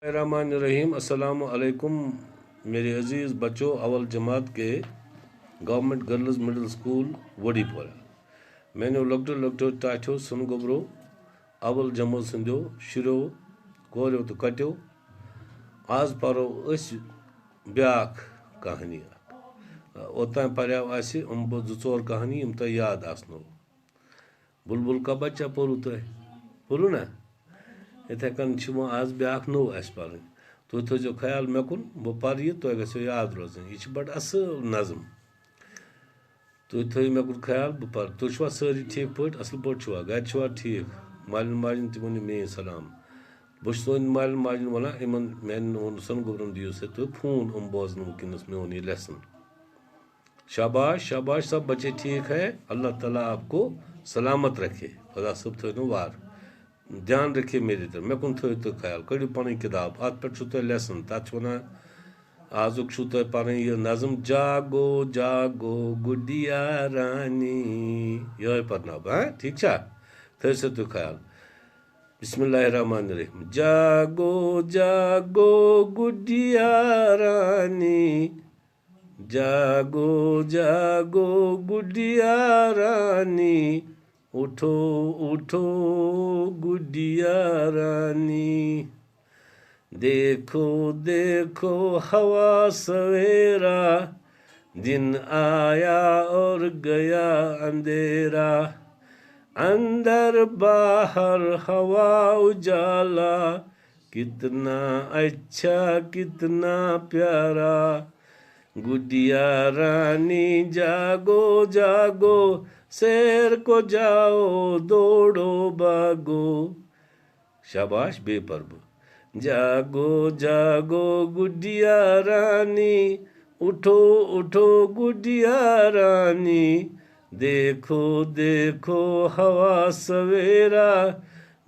الرحمن الرحیم السلام علیکم میرے عزیز بچوں اول جماعت کے گورنمنٹ گرلز مڈل سکول وڈی پورہ میں نے لۄکٹیو ٹاٹھیو سن گوبرو اول جمٲژ سٕنٛدیو شُریو کوریو تہٕ کٹیو آز پرو أسۍ بیٛاکھ کہانی اوٚتام پریو اَسہِ زٕ ژور کہانی یِم تۄہہِ یاد آسنو بُلبُل کا بچہ پوٚروٕ تۄہہِ پوٚروٕ نا یِتھَے کٔنۍ چھِ وۄنۍ آز بیٛاکھ نوٚو اَسہِ پَرٕنۍ تُہۍ تھٲیزیو خیال مےٚ کُن بہٕ پَرٕ یہِ تۄہہِ گژھیو یاد روزٕنۍ یہِ چھِ بَڑٕ اَصٕل نظم تُہۍ تھٲیِو مےٚ کُن خیال بہٕ پَرٕ تُہۍ چھُوا سٲری ٹھیٖک پٲٹھۍ اَصٕل پٲٹھۍ چھُوا گَرِ چھُوا ٹھیٖک مالٮ۪ن ماجٮ۪ن تہِ ؤنِو میٛٲنۍ سلام بہٕ چھُس تُہٕنٛدِ مالٮ۪ن ماجٮ۪ن وَنان یِمَن میٛانٮ۪ن سۄنہٕ گوبرَن دِیِو سا تُہۍ فون بوزنہٕ وٕنکٮ۪نَس میون یہِ لیسن شاباش شاباش سب بچے ٹھیک ہے اللہ تعالیٰ آپ کو سلامت رکھے خدا صٲب تھٲینو وار دھیان رکھے میرے طرف مےٚ کُن تھٲیِو تُہۍ خیال کٔڑِو پَنٕنۍ کِتاب اَتھ پٮ۪ٹھ چھُو تۄہہِ لیسن تَتھ چھِ وَنان آزُک چھُو تۄہہِ پَرٕنۍ یہِ نظم جاگو جاگو گُڈیا رانی یِہوٚے پَرناو بہٕ ٹھیٖک چھا تھٲیِو سا تُہۍ خیال بسم اللہ الرحمن الرحیم جاگو جاگو گُڈیا رانی جاگو جاگو گُڈیا رانی اٹھو اٹھو گڈیا رانی دیکھو دیکھو ہوا سویرا دن آیا اور گیا اندھیرا اندر باہر ہوا اجالا کتنا اچھا کتنا پیارا گڈیا رانی جاگو جاگو سیر کو جاؤ دوڑو باگو شاباش بے پرب جاگو جاگو گڈیا رانی اٹھو اٹھو گڈیا رانی دیکھو دیکھو ہوا سویرا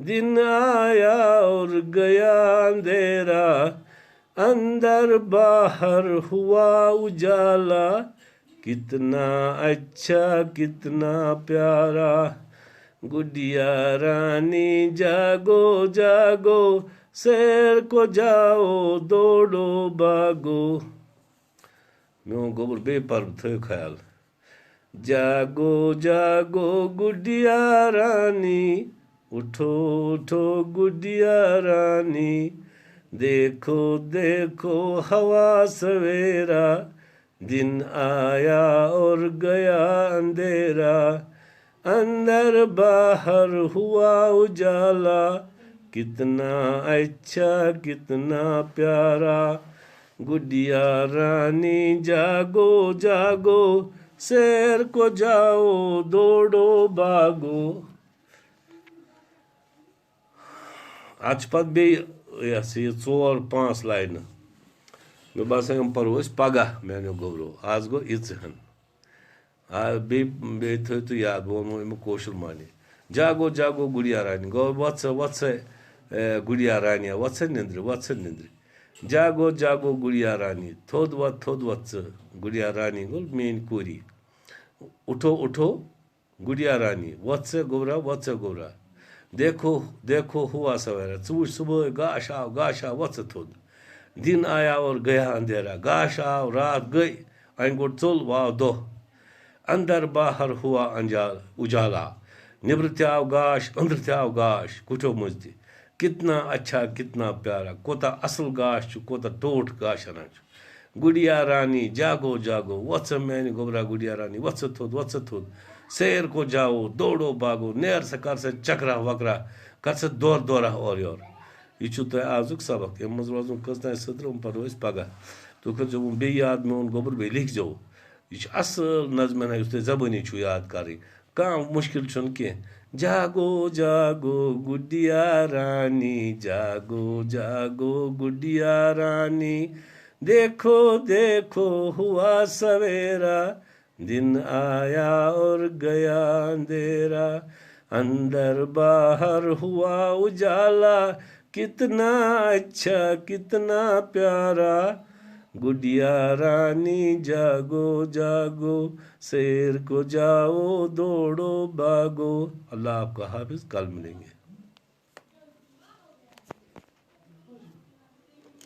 دن آیا اور گیا اندھیرا اندر باہر ہوا اجالا کتنا اچھا کتنا پیارا گڈیا رانی جاگو جاگو سیر کو جاؤ دوڑو باگو میون گوبر بے پرب تھٲیِو خیال جاگو جاگو گڈیا رانی اٹھو اٹھو گڈیا رانی دیکھو دیکھو ہوا سویرا دن آیا اور گیا اندھیرا اندر باہر ہوا اجالا کتنا اچھا کتنا پیارا گڈیا رانی جاگو جاگو سیر کو جاؤ دوڑو باگو اَتھ چھِ پَتہٕ بیٚیہِ یہِ ہسا یہِ 4-5 لاینہٕ مےٚ باسان یِم پَرو أسۍ پَگاہ میٛانیو گوبرو آز گوٚو یِژہن بیٚیہِ تھٲیِو تُہۍ یاد بہٕ وَنمو اَمیُک کٲشُر معنی جاگو جاگو گُڈیا رانی گوٚو وۄتھ سا وۄتھ سا گُڈیا رانیا وۄتھ سا نیٚنٛدرِ وۄتھ سا نیٚنٛدرِ جاگو جاگو گُڈیا رانی تھوٚد وۄتھ ژٕ گُڈیا رانی گوٚو میٛٲنۍ کوری اُٹھو اُٹھو گُڈیا رانی وۄتھ سا گوبرا وۄتھ سا گوبرا دیکھو دیکھو ہوا سویرا ژٕ وٕچھ صُبحٲے گاش آو وۄتھ سا تھوٚد دِن آیا اور گیا اندھیرا گاش آو رات گٔے وۄنۍ گوٚو ژوٚل وۄنۍ آو دۄہ اندر باہر ہوا اُجالا نیٚبرٕ تہِ آو گاش أنٛدرٕ تہِ آو گاش کُٹھیو مٔنٛزۍ تہِ کتنا اچھا کتنا پیارا کوتاہ اَصٕل گاش چھُ کوتاہ ٹوٹھ گاش اَنان چھُ گُڈیا رانی جاگو جاگو وۄتھ سا میٛانہِ گوبرا گُڈیا رانی وۄتھ سا تھوٚد سیر کو جاو دوڑو باگو نیر سا کر سا چکرا وکرا کر سا دورا اورٕ یورٕ یہِ چھُو تۄہہِ آزُک سبق ییٚمہِ منٛز روزُن کٔژتانۍ سٔترٕ یِم پَرو أسۍ پَگاہ تُہۍ کٔرۍزیو وۄنۍ بیٚیہِ یاد میون گوبُر بیٚیہِ لیکھزیو یہِ چھُ اَصٕل نظمٮ۪ن یُس تۄہہِ زبٲنی چھُو یاد کَرٕنۍ کانٛہہ مُشکِل چھُنہٕ کینٛہہ جاگو جاگو گُڈیا رانی جاگو جاگو گُڈیا رانی دیکھو دیکھو ہوا سویرا دن آیا اور گیا اندھیرا اندر باہر ہوا اجالا کتنا اچھا کتنا پیارا گڈیا رانی جاگو جاگو سیر کو جاؤ دوڑو باگو اللہ آپ کا حافظ کل ملیں گے.